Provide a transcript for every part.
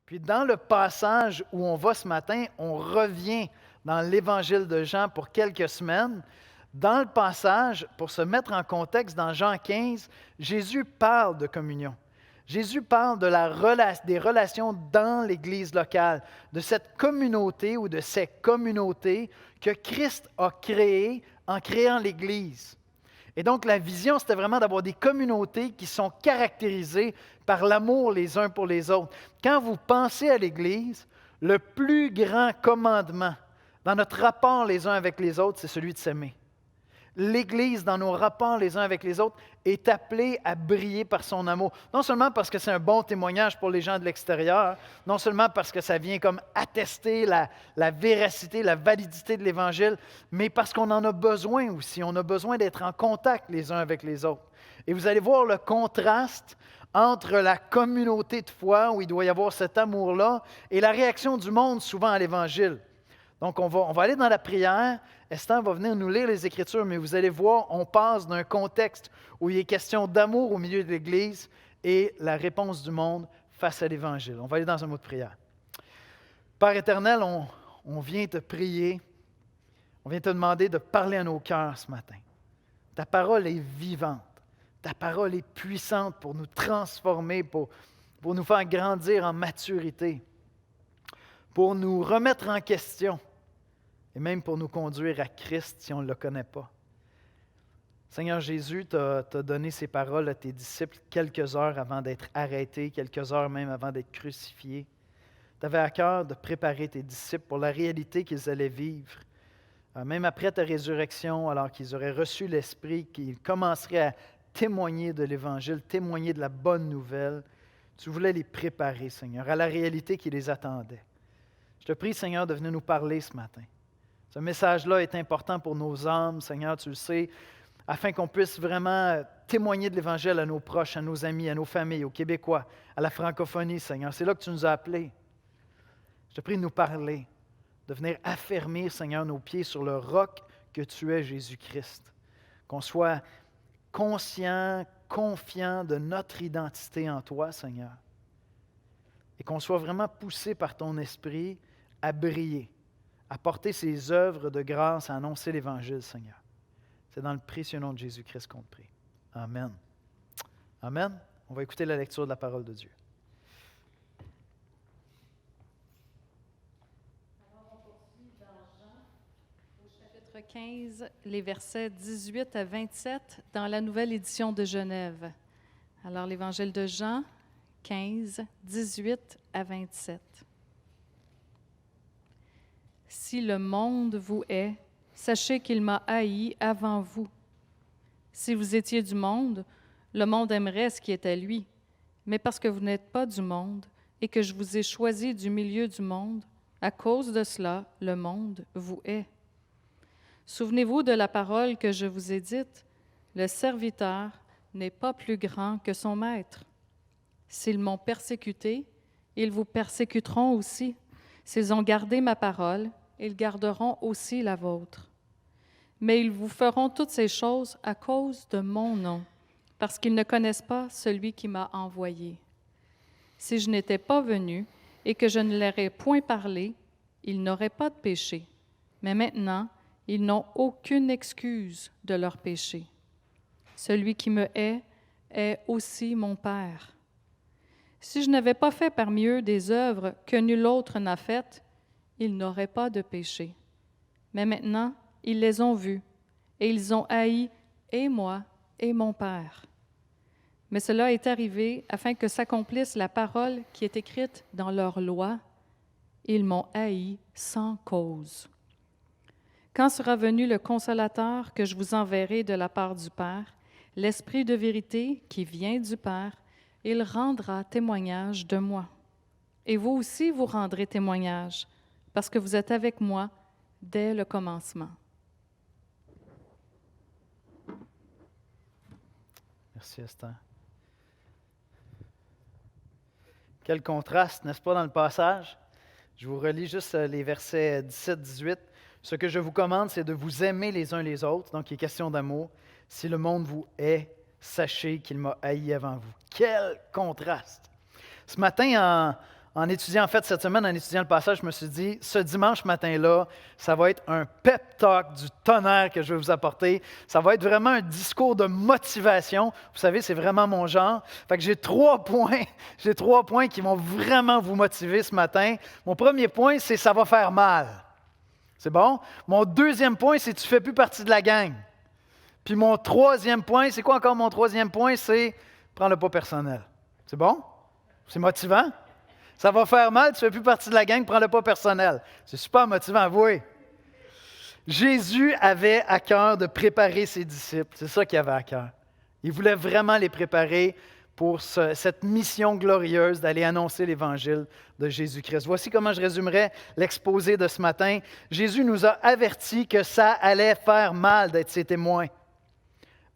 Puis dans le passage où on va ce matin, on revient dans l'Évangile de Jean pour quelques semaines. Dans le passage, pour se mettre en contexte, dans Jean 15, Jésus parle de communion. Jésus parle des relations dans l'Église locale, de cette communauté ou de ces communautés que Christ a créées en créant l'Église. Et donc, la vision, c'était vraiment d'avoir des communautés qui sont caractérisées par l'amour les uns pour les autres. Quand vous pensez à l'Église, le plus grand commandement dans notre rapport les uns avec les autres, c'est celui de s'aimer. L'Église, dans nos rapports les uns avec les autres, est appelée à briller par son amour. Non seulement parce que c'est un bon témoignage pour les gens de l'extérieur, non seulement parce que ça vient comme attester la véracité, la validité de l'Évangile, mais parce qu'on en a besoin aussi. On a besoin d'être en contact les uns avec les autres. Et vous allez voir le contraste entre la communauté de foi, où il doit y avoir cet amour-là, et la réaction du monde souvent à l'Évangile. Donc, on va aller dans la prière. Esther va venir nous lire les Écritures, mais vous allez voir, on passe d'un contexte où il est question d'amour au milieu de l'Église et la réponse du monde face à l'Évangile. On va aller dans un mot de prière. Père éternel, on vient te prier, on vient te demander de parler à nos cœurs ce matin. Ta parole est vivante, ta parole est puissante pour nous transformer, pour nous faire grandir en maturité, pour nous remettre en question et même pour nous conduire à Christ si on ne le connaît pas. Seigneur Jésus, tu as donné ces paroles à tes disciples quelques heures avant d'être arrêté, quelques heures même avant d'être crucifié. Tu avais à cœur de préparer tes disciples pour la réalité qu'ils allaient vivre. Même après ta résurrection, alors qu'ils auraient reçu l'Esprit, qu'ils commenceraient à témoigner de l'Évangile, témoigner de la bonne nouvelle, tu voulais les préparer, Seigneur, à la réalité qui les attendait. Je te prie, Seigneur, de venir nous parler ce matin. Ce message-là est important pour nos âmes, Seigneur, tu le sais, afin qu'on puisse vraiment témoigner de l'Évangile à nos proches, à nos amis, à nos familles, aux Québécois, à la francophonie, Seigneur. C'est là que tu nous as appelés. Je te prie de nous parler, de venir affermir, Seigneur, nos pieds sur le roc que tu es, Jésus-Christ. Qu'on soit conscient, confiant de notre identité en toi, Seigneur. Et qu'on soit vraiment poussé par ton esprit à briller, à porter ses œuvres de grâce, à annoncer l'Évangile, Seigneur. C'est dans le précieux nom de Jésus-Christ qu'on te prie. Amen. Amen. On va écouter la lecture de la parole de Dieu. Alors, on poursuit dans Jean, au chapitre 15, les versets 18 à 27, dans la nouvelle édition de Genève. Alors, l'Évangile de Jean, 15, 18 à 27. Si le monde vous hait, sachez qu'il m'a haï avant vous. Si vous étiez du monde, le monde aimerait ce qui est à lui. Mais parce que vous n'êtes pas du monde et que je vous ai choisi du milieu du monde, à cause de cela, le monde vous hait. Souvenez-vous de la parole que je vous ai dite, le serviteur n'est pas plus grand que son maître. S'ils m'ont persécuté, ils vous persécuteront aussi. S'ils ont gardé ma parole, ils garderont aussi la vôtre. Mais ils vous feront toutes ces choses à cause de mon nom, parce qu'ils ne connaissent pas celui qui m'a envoyé. Si je n'étais pas venu et que je ne leur ai point parlé, ils n'auraient pas de péché. Mais maintenant, ils n'ont aucune excuse de leur péché. Celui qui me hait est aussi mon Père. Si je n'avais pas fait parmi eux des œuvres que nul autre n'a faites, ils n'auraient pas de péché. Mais maintenant, ils les ont vus, et ils ont haï et moi et mon Père. Mais cela est arrivé afin que s'accomplisse la parole qui est écrite dans leur loi. Ils m'ont haï sans cause. Quand sera venu le Consolateur que je vous enverrai de la part du Père, l'Esprit de vérité qui vient du Père, il rendra témoignage de moi. Et vous aussi, vous rendrez témoignage, parce que vous êtes avec moi dès le commencement. Merci, Esther. Quel contraste, n'est-ce pas, dans le passage? Je vous relis juste les versets 17-18. Ce que je vous commande, c'est de vous aimer les uns les autres. Donc, il est question d'amour. Si le monde vous hait, sachez qu'il m'a haï avant vous. Quel contraste! Ce matin, en étudiant, en fait, cette semaine, en étudiant le passage, je me suis dit, ce dimanche matin-là, ça va être un pep talk du tonnerre que je vais vous apporter. Ça va être vraiment un discours de motivation. Vous savez, c'est vraiment mon genre. Fait que j'ai 3 points. J'ai 3 points qui vont vraiment vous motiver ce matin. Mon premier point, c'est ça va faire mal. C'est bon? Mon deuxième point, c'est tu ne fais plus partie de la gang. Puis mon troisième point, c'est quoi encore mon troisième point? C'est prends-le pas personnel. C'est bon? C'est motivant? Ça va faire mal, tu ne fais plus partie de la gang, prends-le pas personnel. C'est super motivant, avouez. Jésus avait à cœur de préparer ses disciples. C'est ça qu'il avait à cœur. Il voulait vraiment les préparer pour cette mission glorieuse d'aller annoncer l'Évangile de Jésus-Christ. Voici comment je résumerai l'exposé de ce matin. Jésus nous a avertis que ça allait faire mal d'être ses témoins.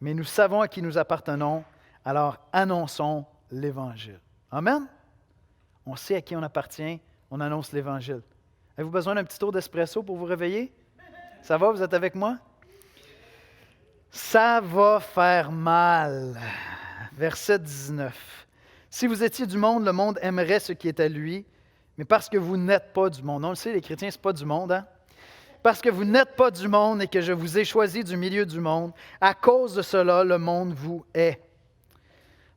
Mais nous savons à qui nous appartenons, alors annonçons l'Évangile. Amen? On sait à qui on appartient, on annonce l'Évangile. Avez-vous besoin d'un petit tour d'espresso pour vous réveiller? Ça va, vous êtes avec moi? Ça va faire mal. Verset 19. Si vous étiez du monde, le monde aimerait ce qui est à lui, mais parce que vous n'êtes pas du monde. On le sait, les chrétiens, ce n'est pas du monde, hein? Parce que vous n'êtes pas du monde et que je vous ai choisi du milieu du monde, à cause de cela, le monde vous hait.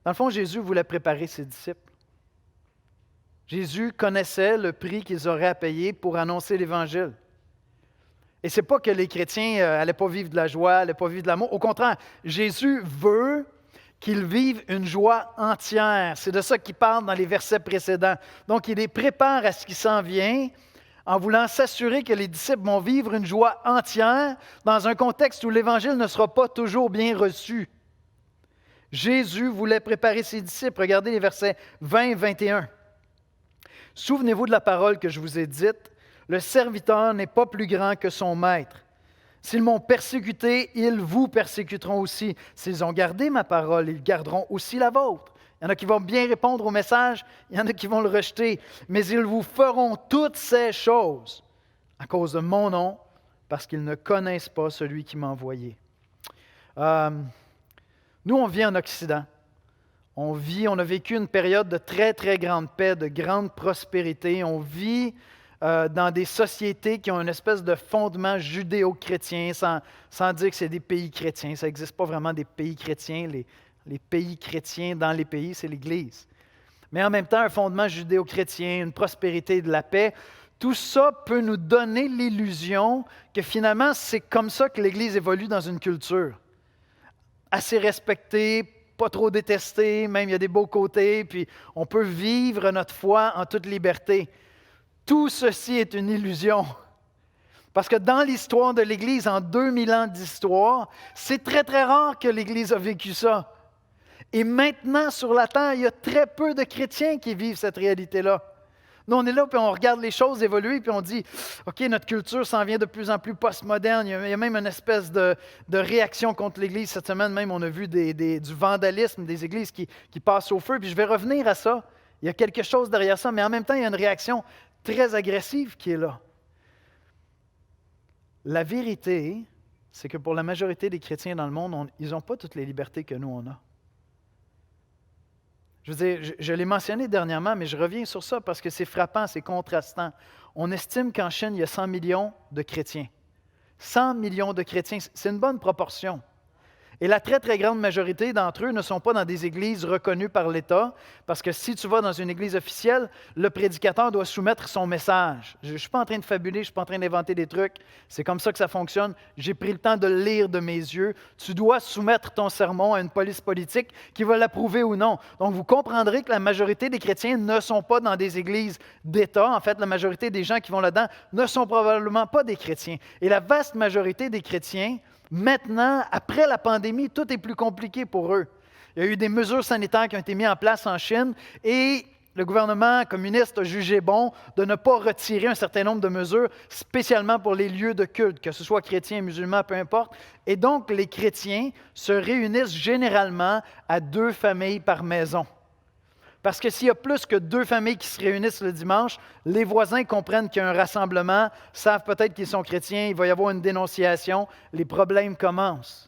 Dans le fond, Jésus voulait préparer ses disciples. Jésus connaissait le prix qu'ils auraient à payer pour annoncer l'Évangile. Et ce n'est pas que les chrétiens n'allaient pas vivre de la joie, n'allaient pas vivre de l'amour. Au contraire, Jésus veut qu'ils vivent une joie entière. C'est de ça qu'il parle dans les versets précédents. Donc, il les prépare à ce qui s'en vient en voulant s'assurer que les disciples vont vivre une joie entière dans un contexte où l'Évangile ne sera pas toujours bien reçu. Jésus voulait préparer ses disciples. Regardez les versets 20 et 21. « Souvenez-vous de la parole que je vous ai dite, le serviteur n'est pas plus grand que son maître. S'ils m'ont persécuté, ils vous persécuteront aussi. S'ils ont gardé ma parole, ils garderont aussi la vôtre. » Il y en a qui vont bien répondre au message, il y en a qui vont le rejeter. « Mais ils vous feront toutes ces choses à cause de mon nom, parce qu'ils ne connaissent pas celui qui m'a envoyé. » Nous, on vit en Occident. On a vécu une période de très, très grande paix, de grande prospérité. On vit dans des sociétés qui ont une espèce de fondement judéo-chrétien, sans dire que c'est des pays chrétiens. Ça n'existe pas vraiment des pays chrétiens. Les pays chrétiens dans les pays, c'est l'Église. Mais en même temps, un fondement judéo-chrétien, une prospérité de la paix, tout ça peut nous donner l'illusion que finalement, c'est comme ça que l'Église évolue dans une culture. Assez respectée, pas trop détestée, même il y a des beaux côtés, puis on peut vivre notre foi en toute liberté. Tout ceci est une illusion. Parce que dans l'histoire de l'Église, en 2000 ans d'histoire, c'est très, très rare que l'Église a vécu ça. Et maintenant, sur la terre, il y a très peu de chrétiens qui vivent cette réalité-là. Nous, on est là, puis on regarde les choses évoluer, puis on dit, OK, notre culture s'en vient de plus en plus postmoderne. Il y a même une espèce de réaction contre l'Église. Cette semaine même, on a vu du vandalisme, des églises qui passent au feu. Puis je vais revenir à ça. Il y a quelque chose derrière ça, mais en même temps, il y a une réaction très agressive qui est là. La vérité, c'est que pour la majorité des chrétiens dans le monde, ils n'ont pas toutes les libertés que nous, on a. Je veux dire, je l'ai mentionné dernièrement, mais je reviens sur ça parce que c'est frappant, c'est contrastant. On estime qu'en Chine, il y a 100 millions de chrétiens. 100 millions de chrétiens, c'est une bonne proportion. Et la très, très grande majorité d'entre eux ne sont pas dans des églises reconnues par l'État, parce que si tu vas dans une église officielle, le prédicateur doit soumettre son message. Je ne suis pas en train de fabuler, je ne suis pas en train d'inventer des trucs. C'est comme ça que ça fonctionne. J'ai pris le temps de le lire de mes yeux. Tu dois soumettre ton sermon à une police politique qui va l'approuver ou non. Donc, vous comprendrez que la majorité des chrétiens ne sont pas dans des églises d'État. En fait, la majorité des gens qui vont là-dedans ne sont probablement pas des chrétiens. Et la vaste majorité des chrétiens, maintenant, après la pandémie, tout est plus compliqué pour eux. Il y a eu des mesures sanitaires qui ont été mises en place en Chine et le gouvernement communiste a jugé bon de ne pas retirer un certain nombre de mesures, spécialement pour les lieux de culte, que ce soit chrétiens, musulmans, peu importe. Et donc, les chrétiens se réunissent généralement à 2 familles par maison. Parce que s'il y a plus que 2 familles qui se réunissent le dimanche, les voisins comprennent qu'il y a un rassemblement, savent peut-être qu'ils sont chrétiens, il va y avoir une dénonciation, les problèmes commencent.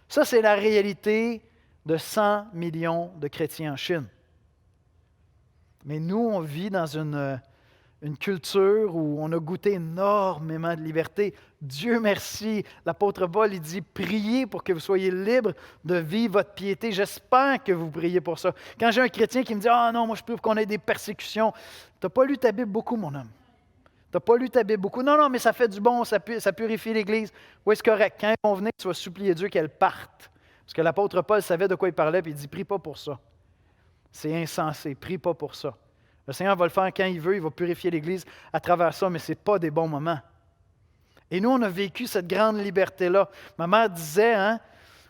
Ça, c'est la réalité de 100 millions de chrétiens en Chine. Mais nous, on vit dans une culture où on a goûté énormément de liberté. Dieu merci. L'apôtre Paul, il dit, priez pour que vous soyez libres de vivre votre piété. J'espère que vous priez pour ça. Quand j'ai un chrétien qui me dit, ah non, moi je prie pour qu'on ait des persécutions. Tu n'as pas lu ta Bible beaucoup, mon homme. Tu n'as pas lu ta Bible beaucoup. Non, non, mais ça fait du bon, ça purifie l'Église. Oui, c'est correct. Quand ils vont venir, tu vas supplier Dieu qu'elle parte. Parce que l'apôtre Paul savait de quoi il parlait, puis il dit, prie pas pour ça. C'est insensé, prie pas pour ça. Le Seigneur va le faire quand il veut, il va purifier l'Église à travers ça, mais ce n'est pas des bons moments. Et nous, on a vécu cette grande liberté-là. Ma mère disait, hein,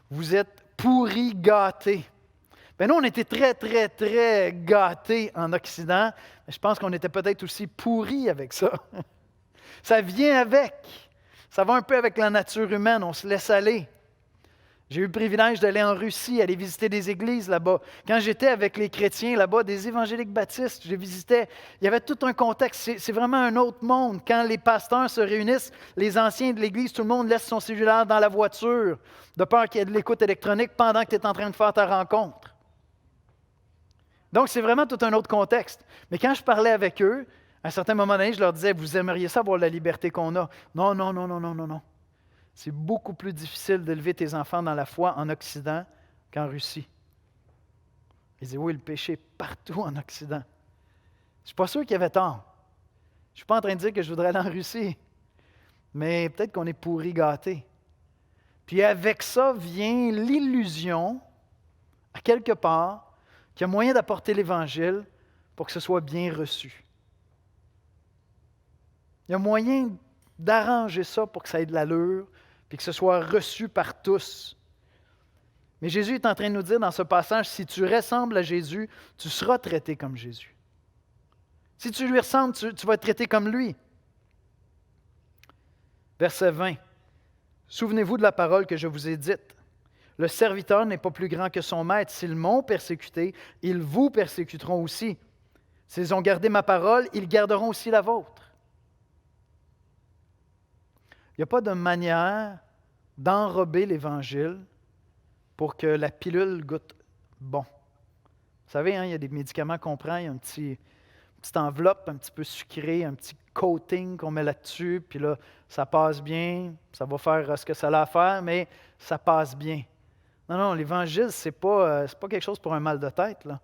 vous êtes pourris gâtés. Bien, nous, on était très, très, très gâtés en Occident, mais je pense qu'on était peut-être aussi pourris avec ça. Ça vient avec. Ça va un peu avec la nature humaine, on se laisse aller. J'ai eu le privilège d'aller en Russie, aller visiter des églises là-bas. Quand j'étais avec les chrétiens là-bas, des évangéliques baptistes, je visitais, il y avait tout un contexte. C'est vraiment un autre monde. Quand les pasteurs se réunissent, les anciens de l'église, tout le monde laisse son cellulaire dans la voiture, de peur qu'il y ait de l'écoute électronique pendant que tu es en train de faire ta rencontre. Donc, c'est vraiment tout un autre contexte. Mais quand je parlais avec eux, à un certain moment donné, je leur disais, vous aimeriez ça avoir la liberté qu'on a? Non, non, non, non, non, non, non. C'est beaucoup plus difficile d'élever tes enfants dans la foi en Occident qu'en Russie. Ils disaient, oui, le péché est partout en Occident. Je ne suis pas sûr qu'il y avait tort. Je ne suis pas en train de dire que je voudrais aller en Russie, mais peut-être qu'on est pourri gâtés. Puis avec ça vient l'illusion, à quelque part, qu'il y a moyen d'apporter l'Évangile pour que ce soit bien reçu. Il y a moyen d'arranger ça pour que ça ait de l'allure, puis que ce soit reçu par tous. Mais Jésus est en train de nous dire dans ce passage, si tu ressembles à Jésus, tu seras traité comme Jésus. Si tu lui ressembles, tu vas être traité comme lui. Verset 20. Souvenez-vous de la parole que je vous ai dite. Le serviteur n'est pas plus grand que son maître. S'ils m'ont persécuté, ils vous persécuteront aussi. S'ils ont gardé ma parole, ils garderont aussi la vôtre. Il n'y a pas de manière d'enrober l'Évangile pour que la pilule goûte bon. Vous savez, hein, il y a des médicaments qu'on prend, il y a une petite enveloppe un petit peu sucrée, un petit coating qu'on met là-dessus, puis là, ça passe bien, ça va faire ce que ça a à faire, mais ça passe bien. Non, non, l'Évangile, ce n'est pas quelque chose pour un mal de tête, là.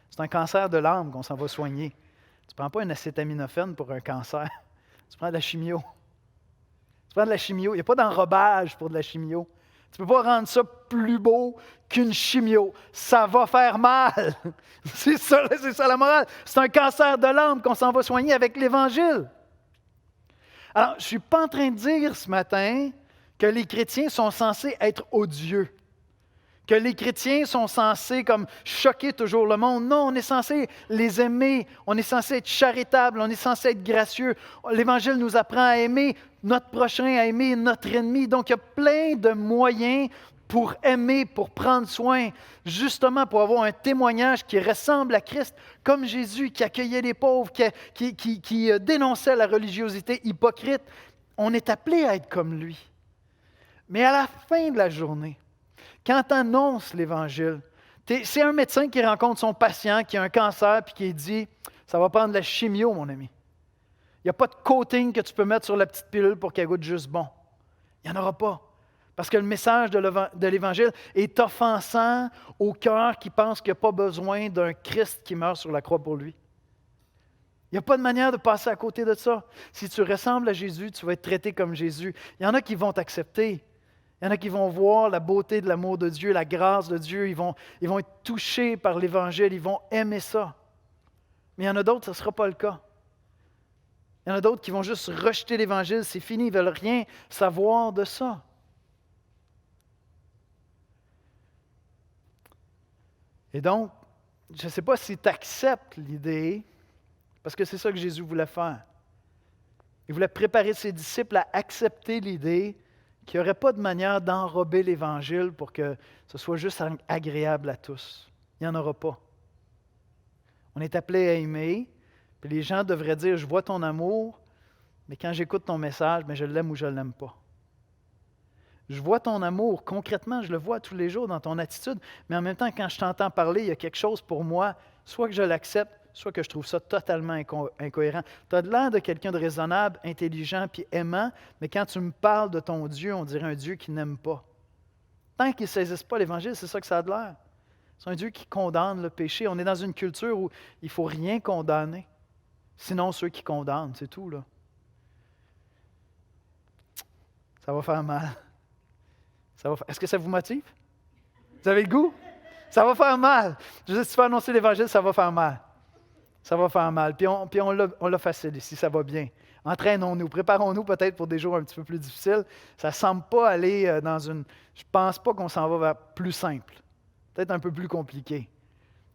C'est un cancer de l'âme qu'on s'en va soigner. Tu ne prends pas un acétaminophène pour un cancer, tu prends de la chimio. Tu prends de la chimio. Il n'y a pas d'enrobage pour de la chimio. Tu ne peux pas rendre ça plus beau qu'une chimio. Ça va faire mal. C'est ça la morale. C'est un cancer de l'âme qu'on s'en va soigner avec l'Évangile. Alors, je ne suis pas en train de dire ce matin que les chrétiens sont censés être odieux, que les chrétiens sont censés comme choquer toujours le monde. Non, on est censé les aimer, on est censé être charitable, on est censé être gracieux. L'Évangile nous apprend à aimer notre prochain, à aimer notre ennemi. Donc, il y a plein de moyens pour aimer, pour prendre soin, justement pour avoir un témoignage qui ressemble à Christ, comme Jésus qui accueillait les pauvres, qui dénonçait la religiosité hypocrite. On est appelé à être comme lui. Mais à la fin de la journée, quand tu annonces l'Évangile, c'est un médecin qui rencontre son patient qui a un cancer puis qui dit « ça va prendre de la chimio, mon ami. Il n'y a pas de coating que tu peux mettre sur la petite pilule pour qu'elle goûte juste bon. Il n'y en aura pas. Parce que le message de l'Évangile est offensant au cœur qui pense qu'il n'y a pas besoin d'un Christ qui meurt sur la croix pour lui. Il n'y a pas de manière de passer à côté de ça. Si tu ressembles à Jésus, tu vas être traité comme Jésus. Il y en a qui vont t'accepter. Il y en a qui vont voir la beauté de l'amour de Dieu, la grâce de Dieu. Ils vont être touchés par l'Évangile. Ils vont aimer ça. Mais il y en a d'autres, ce ne sera pas le cas. Il y en a d'autres qui vont juste rejeter l'Évangile. C'est fini. Ils ne veulent rien savoir de ça. Et donc, je ne sais pas si tu acceptes l'idée, parce que c'est ça que Jésus voulait faire. Il voulait préparer ses disciples à accepter l'idée qu'il n'y aurait pas de manière d'enrober l'Évangile pour que ce soit juste agréable à tous. Il n'y en aura pas. On est appelé à aimer, puis les gens devraient dire « je vois ton amour, mais quand j'écoute ton message, je l'aime ou je ne l'aime pas ». Je vois ton amour, concrètement, je le vois tous les jours dans ton attitude, mais en même temps, quand je t'entends parler, il y a quelque chose pour moi, soit que je l'accepte, soit que je trouve ça totalement incohérent. Tu as l'air de quelqu'un de raisonnable, intelligent puis aimant, mais quand tu me parles de ton Dieu, on dirait un Dieu qui n'aime pas. Tant qu'ils ne saisissent pas l'Évangile, c'est ça que ça a de l'air. C'est un Dieu qui condamne le péché. On est dans une culture où il ne faut rien condamner. Sinon, ceux qui condamnent, c'est tout, là. Ça va faire mal. Est-ce que ça vous motive? Vous avez le goût? Ça va faire mal. Je veux dire, si tu fais annoncer l'Évangile, ça va faire mal. Ça va faire mal. Puis on l'a facile ici, ça va bien. Entraînons-nous, préparons-nous peut-être pour des jours un petit peu plus difficiles. Ça ne semble pas aller dans une... Je ne pense pas qu'on s'en va vers plus simple. Peut-être un peu plus compliqué.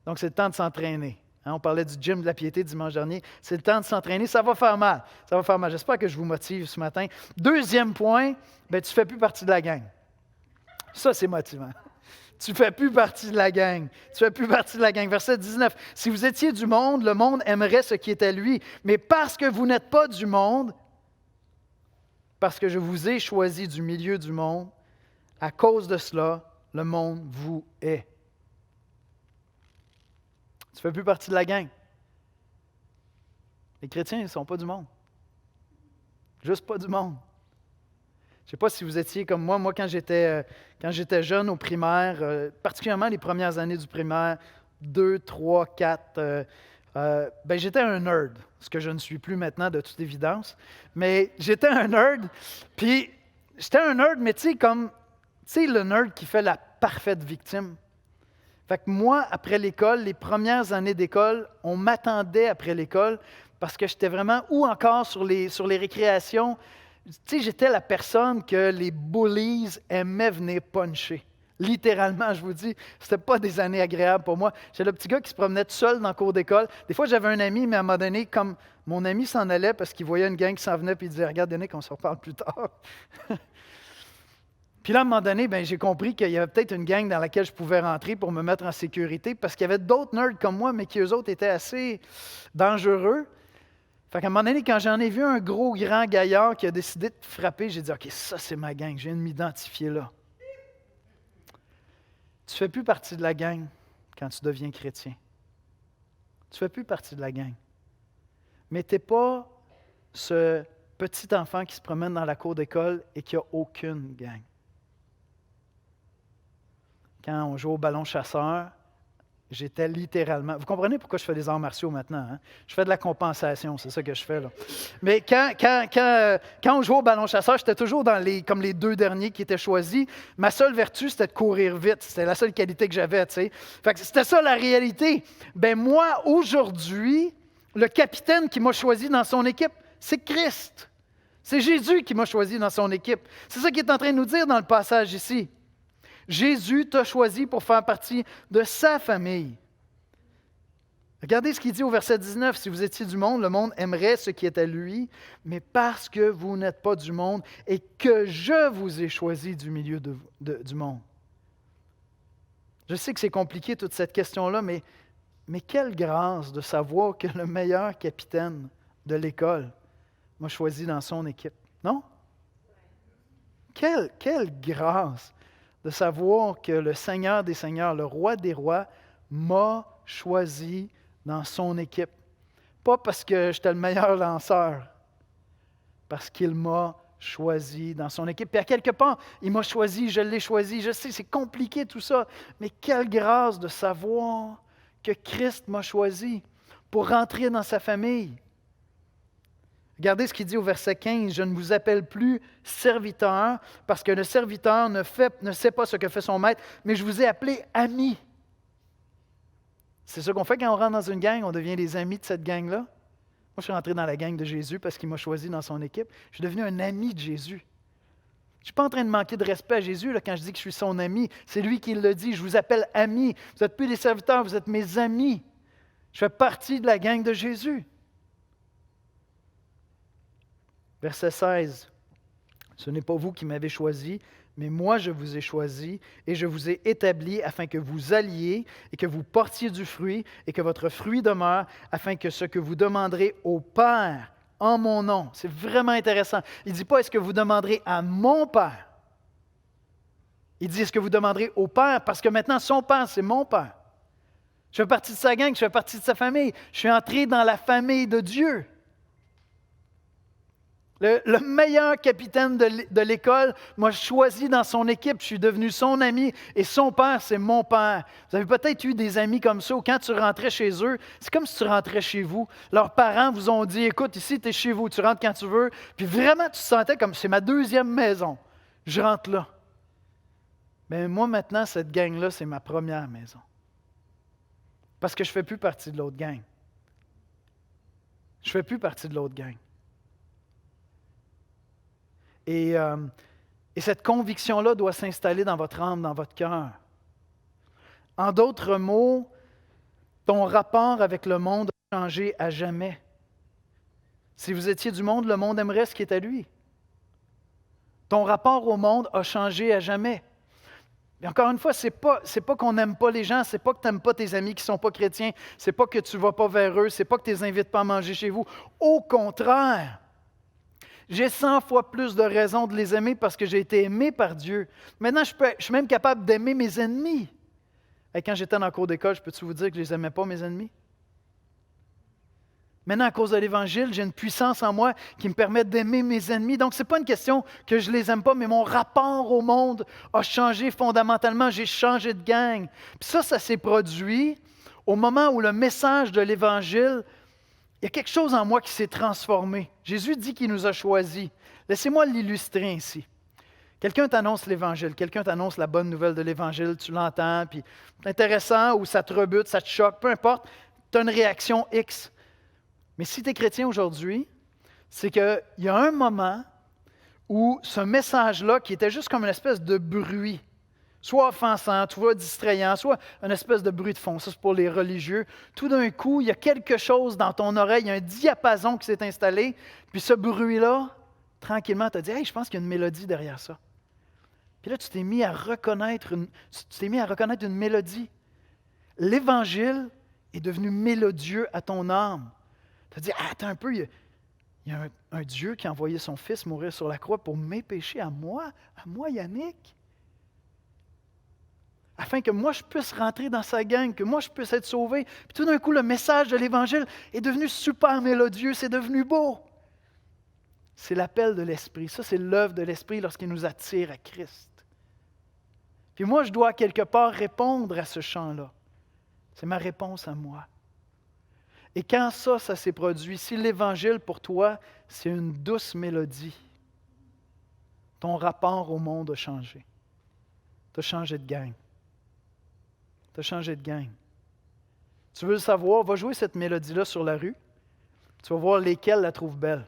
Donc, c'est le temps de s'entraîner. On parlait du gym de la piété dimanche dernier. C'est le temps de s'entraîner. Ça va faire mal. Ça va faire mal. J'espère que je vous motive ce matin. Deuxième point, tu ne fais plus partie de la gang. Ça, c'est motivant. Tu ne fais plus partie de la gang. Tu ne fais plus partie de la gang. Verset 19. Si vous étiez du monde, le monde aimerait ce qui est à lui. Mais parce que vous n'êtes pas du monde, parce que je vous ai choisi du milieu du monde, à cause de cela, le monde vous hait. Tu ne fais plus partie de la gang. Les chrétiens, ils ne sont pas du monde. Juste pas du monde. Je ne sais pas si vous étiez comme moi. Moi, quand j'étais jeune au primaire, particulièrement les premières années du primaire, 2, 3, 4, j'étais un nerd, ce que je ne suis plus maintenant de toute évidence. Mais j'étais un nerd, puis j'étais un nerd, mais tu sais, le nerd qui fait la parfaite victime. Fait que moi, après l'école, les premières années d'école, on m'attendait après l'école parce que j'étais vraiment, ou encore sur les récréations, tu sais, j'étais la personne que les bullies aimaient venir puncher. Littéralement, je vous dis, c'était pas des années agréables pour moi. J'étais le petit gars qui se promenait tout seul dans le cours d'école. Des fois, j'avais un ami, mais à un moment donné, comme mon ami s'en allait parce qu'il voyait une gang qui s'en venait, puis il disait « Regarde, Yannick, on se reparle plus tard. » Puis là, à un moment donné, j'ai compris qu'il y avait peut-être une gang dans laquelle je pouvais rentrer pour me mettre en sécurité parce qu'il y avait d'autres nerds comme moi, mais qui eux autres étaient assez dangereux. Fait qu'à un moment donné, quand j'en ai vu un gros, grand gaillard qui a décidé de frapper, j'ai dit « OK, ça, c'est ma gang, je viens de m'identifier là. » Tu ne fais plus partie de la gang quand tu deviens chrétien. Tu ne fais plus partie de la gang. Mais tu n'es pas ce petit enfant qui se promène dans la cour d'école et qui n'a aucune gang. Quand on joue au ballon chasseur, j'étais littéralement... Vous comprenez pourquoi je fais des arts martiaux maintenant? Hein? Je fais de la compensation, c'est ça que je fais là. Mais quand on jouait au ballon chasseur, j'étais toujours comme les deux derniers qui étaient choisis. Ma seule vertu, c'était de courir vite. C'était la seule qualité que j'avais, tu sais. Fait que c'était ça la réalité. Moi, aujourd'hui, le capitaine qui m'a choisi dans son équipe, c'est Christ. C'est Jésus qui m'a choisi dans son équipe. C'est ça qu'il est en train de nous dire dans le passage ici. Jésus t'a choisi pour faire partie de sa famille. Regardez ce qu'il dit au verset 19. Si vous étiez du monde, le monde aimerait ce qui est à lui, mais parce que vous n'êtes pas du monde et que je vous ai choisi du milieu du monde. Je sais que c'est compliqué toute cette question-là, mais quelle grâce de savoir que le meilleur capitaine de l'école m'a choisi dans son équipe. Non? Quelle grâce de savoir que le Seigneur des Seigneurs, le Roi des Rois, m'a choisi dans son équipe. Pas parce que j'étais le meilleur lanceur, parce qu'il m'a choisi dans son équipe. Puis à quelque part, il m'a choisi, je l'ai choisi. Je sais, c'est compliqué tout ça, mais quelle grâce de savoir que Christ m'a choisi pour rentrer dans sa famille. Regardez ce qu'il dit au verset 15. « Je ne vous appelle plus serviteur, parce que le serviteur ne sait pas ce que fait son maître, mais je vous ai appelé ami. » C'est ce qu'on fait quand on rentre dans une gang, on devient des amis de cette gang-là. Moi, je suis rentré dans la gang de Jésus parce qu'il m'a choisi dans son équipe. Je suis devenu un ami de Jésus. Je ne suis pas en train de manquer de respect à Jésus là, quand je dis que je suis son ami. C'est lui qui le dit. Je vous appelle ami. Vous n'êtes plus des serviteurs, vous êtes mes amis. Je fais partie de la gang de Jésus. Verset 16. « Ce n'est pas vous qui m'avez choisi, mais moi je vous ai choisi et je vous ai établi afin que vous alliez et que vous portiez du fruit et que votre fruit demeure, afin que ce que vous demanderez au Père en mon nom. » C'est vraiment intéressant. Il ne dit pas « est-ce que vous demanderez à mon Père ?» Il dit « est-ce que vous demanderez au Père ?» parce que maintenant son Père, c'est mon Père. Je fais partie de sa gang, je fais partie de sa famille. Je suis entré dans la famille de Dieu. Le meilleur capitaine de l'école m'a choisi dans son équipe. Je suis devenu son ami et son père, c'est mon père. Vous avez peut-être eu des amis comme ça où quand tu rentrais chez eux, c'est comme si tu rentrais chez vous. Leurs parents vous ont dit, écoute, ici, tu es chez vous, tu rentres quand tu veux. Puis vraiment, tu te sentais comme, c'est ma deuxième maison. Je rentre là. Mais moi, maintenant, cette gang-là, c'est ma première maison. Parce que je ne fais plus partie de l'autre gang. Je ne fais plus partie de l'autre gang. Et cette conviction-là doit s'installer dans votre âme, dans votre cœur. En d'autres mots, ton rapport avec le monde a changé à jamais. Si vous étiez du monde, le monde aimerait ce qui est à lui. Ton rapport au monde a changé à jamais. Et encore une fois, c'est pas qu'on n'aime pas les gens, c'est pas que tu n'aimes pas tes amis qui ne sont pas chrétiens, c'est pas que tu ne vas pas vers eux, c'est pas que tu ne les invites pas à manger chez vous. Au contraire, j'ai 100 fois plus de raisons de les aimer parce que j'ai été aimé par Dieu. Maintenant, je suis même capable d'aimer mes ennemis. Et quand j'étais dans le cours d'école, je peux-tu vous dire que je ne les aimais pas, mes ennemis? Maintenant, à cause de l'Évangile, j'ai une puissance en moi qui me permet d'aimer mes ennemis. Donc, ce n'est pas une question que je ne les aime pas, mais mon rapport au monde a changé fondamentalement. J'ai changé de gang. Puis ça s'est produit au moment où le message de l'Évangile, il y a quelque chose en moi qui s'est transformé. Jésus dit qu'il nous a choisis. Laissez-moi l'illustrer ainsi. Quelqu'un t'annonce l'Évangile, quelqu'un t'annonce la bonne nouvelle de l'Évangile, tu l'entends, puis c'est intéressant, ou ça te rebute, ça te choque, peu importe, tu as une réaction X. Mais si tu es chrétien aujourd'hui, c'est qu'il y a un moment où ce message-là, qui était juste comme une espèce de bruit, soit offensant, soit distrayant, soit une espèce de bruit de fond, ça c'est pour les religieux, tout d'un coup, il y a quelque chose dans ton oreille, il y a un diapason qui s'est installé, puis ce bruit-là, tranquillement, tu as dit « Hey, je pense qu'il y a une mélodie derrière ça. » Puis là, tu t'es mis à reconnaître une mélodie. L'Évangile est devenu mélodieux à ton âme. Tu as dit, attends un peu, il y a un Dieu qui a envoyé son Fils mourir sur la croix pour mes péchés, à moi Yannick. Afin que moi je puisse rentrer dans sa gang, que moi je puisse être sauvé. Puis tout d'un coup, le message de l'Évangile est devenu super mélodieux, c'est devenu beau. C'est l'appel de l'Esprit. Ça, c'est l'œuvre de l'Esprit lorsqu'il nous attire à Christ. Puis moi, je dois quelque part répondre à ce chant-là. C'est ma réponse à moi. Et quand ça s'est produit, si l'Évangile pour toi, c'est une douce mélodie, ton rapport au monde a changé. Tu as changé de gang. Tu as changé de gang. Tu veux le savoir, va jouer cette mélodie-là sur la rue. Tu vas voir lesquels la trouvent belle.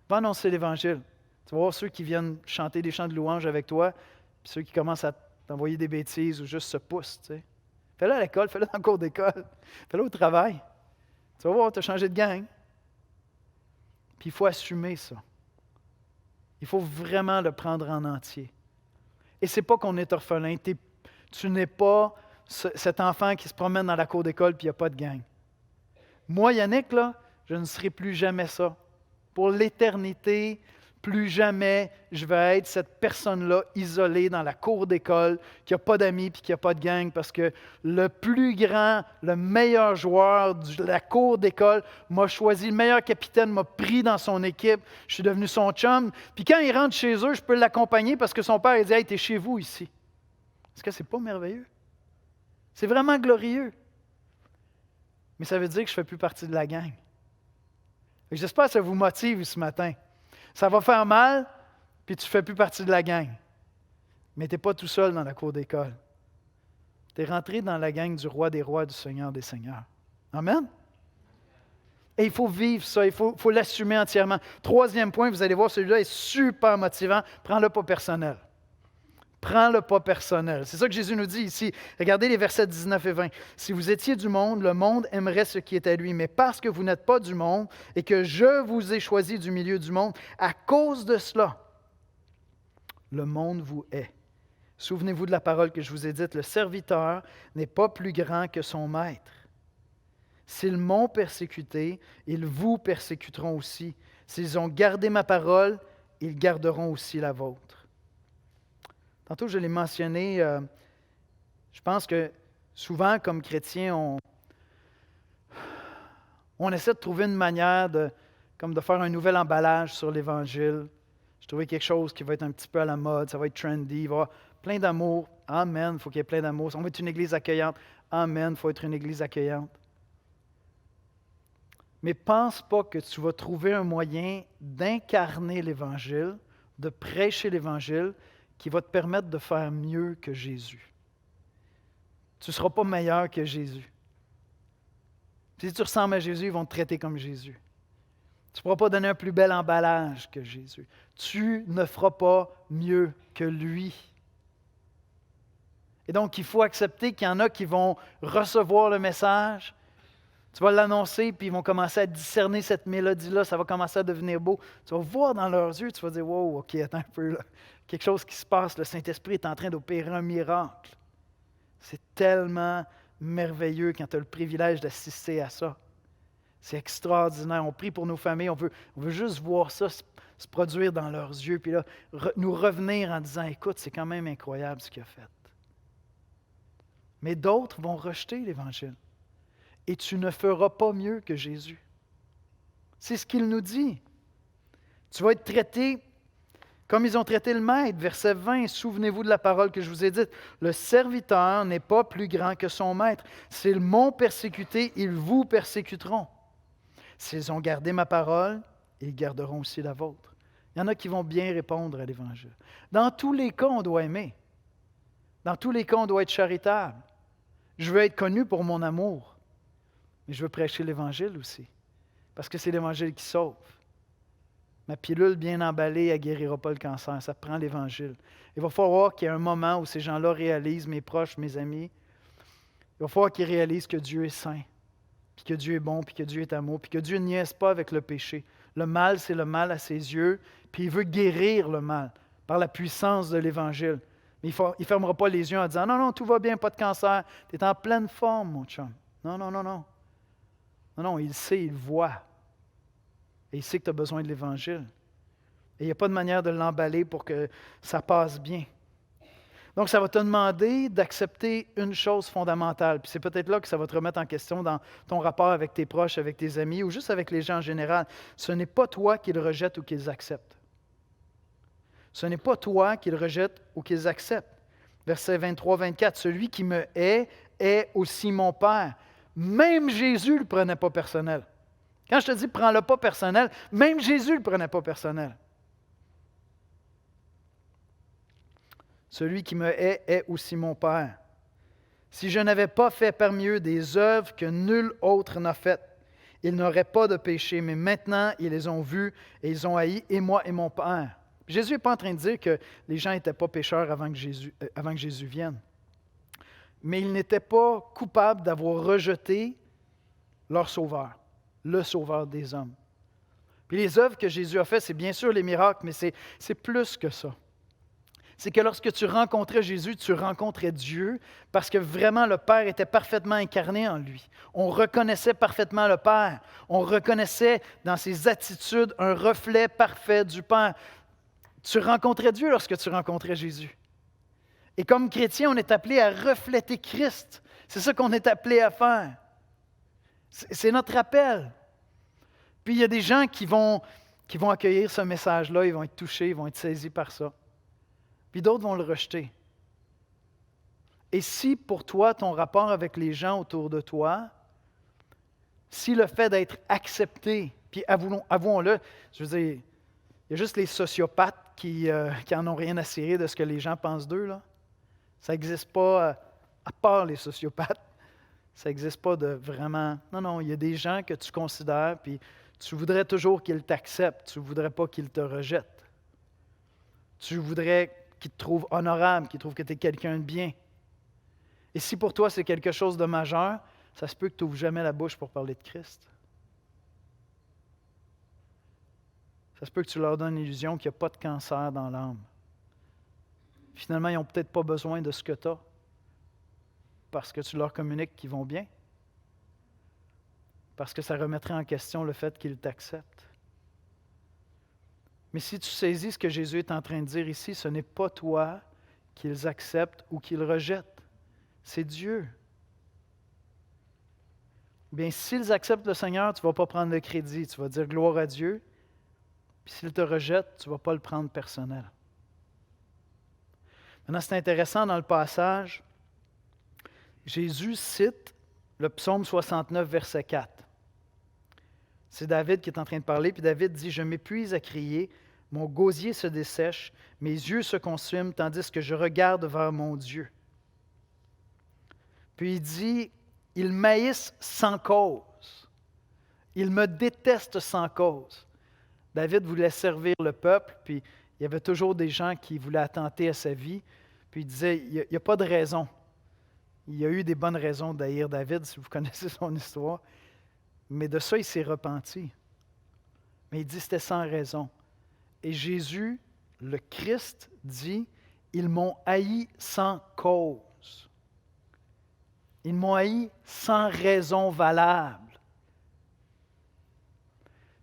Va annoncer l'Évangile. Tu vas voir ceux qui viennent chanter des chants de louange avec toi, puis ceux qui commencent à t'envoyer des bêtises ou juste se poussent. Tu sais. Fais-le à l'école, fais-le dans le cours d'école, fais-le au travail. Tu vas voir, tu as changé de gang. Puis il faut assumer ça. Il faut vraiment le prendre en entier. Et ce n'est pas qu'on est orphelin. Tu n'es pas cet enfant qui se promène dans la cour d'école puis il n'y a pas de gang. Moi, Yannick, là, je ne serai plus jamais ça. Pour l'éternité, plus jamais je vais être cette personne-là isolée dans la cour d'école, qui n'a pas d'amis et qui n'a pas de gang, parce que le plus grand, le meilleur joueur de la cour d'école m'a choisi, le meilleur capitaine m'a pris dans son équipe, je suis devenu son chum. Puis quand il rentre chez eux, je peux l'accompagner parce que son père il dit « Hey, t'es chez vous ici. » Est-ce que c'est pas merveilleux? C'est vraiment glorieux. Mais ça veut dire que je ne fais plus partie de la gang. Et j'espère que ça vous motive ce matin. Ça va faire mal, puis tu ne fais plus partie de la gang. Mais tu n'es pas tout seul dans la cour d'école. Tu es rentré dans la gang du roi des rois, du Seigneur des seigneurs. Amen? Et il faut vivre ça, il faut l'assumer entièrement. Troisième point, vous allez voir, celui-là est super motivant. Prends-le pas personnel. Prends-le pas personnel. C'est ça que Jésus nous dit ici. Regardez les versets 19 et 20. « Si vous étiez du monde, le monde aimerait ce qui est à lui. Mais parce que vous n'êtes pas du monde et que je vous ai choisi du milieu du monde, à cause de cela, le monde vous hait. Souvenez-vous de la parole que je vous ai dite. Le serviteur n'est pas plus grand que son maître. S'ils m'ont persécuté, ils vous persécuteront aussi. S'ils ont gardé ma parole, ils garderont aussi la vôtre. » Tantôt, je l'ai mentionné, je pense que Souvent, comme chrétiens, on essaie de trouver une manière comme de faire un nouvel emballage sur l'Évangile. Je trouvais quelque chose qui va être un petit peu à la mode, ça va être trendy, il va y avoir plein d'amour. Amen, il faut qu'il y ait plein d'amour. On va être une église accueillante. Amen, il faut être une église accueillante. Mais pense pas que tu vas trouver un moyen d'incarner l'Évangile, de prêcher l'Évangile, qui va te permettre de faire mieux que Jésus. Tu ne seras pas meilleur que Jésus. Si tu ressembles à Jésus, ils vont te traiter comme Jésus. Tu ne pourras pas donner un plus bel emballage que Jésus. Tu ne feras pas mieux que lui. Et donc, il faut accepter qu'il y en a qui vont recevoir le message. Tu vas l'annoncer, puis ils vont commencer à discerner cette mélodie-là. Ça va commencer à devenir beau. Tu vas voir dans leurs yeux, tu vas dire, wow, OK, attends un peu, là. Quelque chose qui se passe. Le Saint-Esprit est en train d'opérer un miracle. C'est tellement merveilleux quand tu as le privilège d'assister à ça. C'est extraordinaire. On prie pour nos familles. On veut juste voir ça se produire dans leurs yeux. Puis là, nous revenir en disant, écoute, c'est quand même incroyable ce qu'il a fait. Mais d'autres vont rejeter l'Évangile. Et tu ne feras pas mieux que Jésus. C'est ce qu'il nous dit. Tu vas être traité comme ils ont traité le Maître. Verset 20, souvenez-vous de la parole que je vous ai dite. Le serviteur n'est pas plus grand que son Maître. S'ils m'ont persécuté, ils vous persécuteront. S'ils ont gardé ma parole, ils garderont aussi la vôtre. Il y en a qui vont bien répondre à l'Évangile. Dans tous les cas, on doit aimer. Dans tous les cas, on doit être charitable. Je veux être connu pour mon amour. Mais je veux prêcher l'Évangile aussi. Parce que c'est l'Évangile qui sauve. Ma pilule bien emballée, elle ne guérira pas le cancer. Ça prend l'Évangile. Il va falloir qu'il y ait un moment où ces gens-là réalisent, mes proches, mes amis, il va falloir qu'ils réalisent que Dieu est saint, puis que Dieu est bon, puis que Dieu est amour, puis que Dieu ne niaise pas avec le péché. Le mal, c'est le mal à ses yeux, puis il veut guérir le mal par la puissance de l'Évangile. Mais il ne fermera pas les yeux en disant « Non, non, tout va bien, pas de cancer. Tu es en pleine forme, mon chum. » Non, non, non, non. Non, non, il sait, il voit. Et il sait que tu as besoin de l'Évangile. Et il n'y a pas de manière de l'emballer pour que ça passe bien. Donc, ça va te demander d'accepter une chose fondamentale. Puis c'est peut-être là que ça va te remettre en question dans ton rapport avec tes proches, avec tes amis ou juste avec les gens en général. Ce n'est pas toi qu'ils rejettent ou qu'ils acceptent. Ce n'est pas toi qu'ils rejettent ou qu'ils acceptent. Versets 23-24, celui qui me hait est aussi mon Père. Même Jésus ne le prenait pas personnel. Quand je te dis prends-le pas personnel, même Jésus ne le prenait pas personnel. Celui qui me hait est aussi mon Père. Si je n'avais pas fait parmi eux des œuvres que nul autre n'a faites, ils n'auraient pas de péché, mais maintenant ils les ont vus et ils ont haï, et moi et mon Père. Jésus n'est pas en train de dire que les gens n'étaient pas pécheurs avant que Jésus vienne. Mais ils n'étaient pas coupables d'avoir rejeté leur Sauveur, le Sauveur des hommes. Puis les œuvres que Jésus a faites, c'est bien sûr les miracles, mais c'est plus que ça. C'est que lorsque tu rencontrais Jésus, tu rencontrais Dieu parce que vraiment le Père était parfaitement incarné en lui. On reconnaissait parfaitement le Père. On reconnaissait dans ses attitudes un reflet parfait du Père. Tu rencontrais Dieu lorsque tu rencontrais Jésus. Et comme chrétien, on est appelé à refléter Christ. C'est ça qu'on est appelé à faire. C'est notre appel. Puis il y a des gens qui vont accueillir ce message-là, ils vont être touchés, ils vont être saisis par ça. Puis d'autres vont le rejeter. Et si pour toi, ton rapport avec les gens autour de toi, si le fait d'être accepté, puis avouons-le, je veux dire, il y a juste les sociopathes qui en ont rien à cirer de ce que les gens pensent d'eux, là. Ça n'existe pas, à part les sociopathes, ça n'existe pas de vraiment... Non, non, il y a des gens que tu considères, puis tu voudrais toujours qu'ils t'acceptent, tu ne voudrais pas qu'ils te rejettent. Tu voudrais qu'ils te trouvent honorable, qu'ils trouvent que tu es quelqu'un de bien. Et si pour toi c'est quelque chose de majeur, ça se peut que tu n'ouvres jamais la bouche pour parler de Christ. Ça se peut que tu leur donnes l'illusion qu'il n'y a pas de cancer dans l'âme. Finalement, ils n'ont peut-être pas besoin de ce que tu as parce que tu leur communiques qu'ils vont bien, parce que ça remettrait en question le fait qu'ils t'acceptent. Mais si tu saisis ce que Jésus est en train de dire ici, ce n'est pas toi qu'ils acceptent ou qu'ils rejettent. C'est Dieu. bien, s'ils acceptent le Seigneur, tu ne vas pas prendre le crédit. Tu vas dire gloire à Dieu. Puis s'ils te rejettent, tu ne vas pas le prendre personnel. Maintenant, c'est intéressant dans le passage, Jésus cite le psaume 69, verset 4. C'est David qui est en train de parler, puis David dit « Je m'épuise à crier, mon gosier se dessèche, mes yeux se consument, tandis que je regarde vers mon Dieu. » Puis il dit « Ils m'haïssent sans cause. Ils me détestent sans cause. » David voulait servir le peuple, puis il y avait toujours des gens qui voulaient attenter à sa vie. Puis il disait, il n'y a pas de raison. Il y a eu des bonnes raisons d'haïr David, si vous connaissez son histoire. Mais de ça, il s'est repenti. Mais il dit, c'était sans raison. Et Jésus, le Christ, dit, ils m'ont haï sans cause. Ils m'ont haï sans raison valable.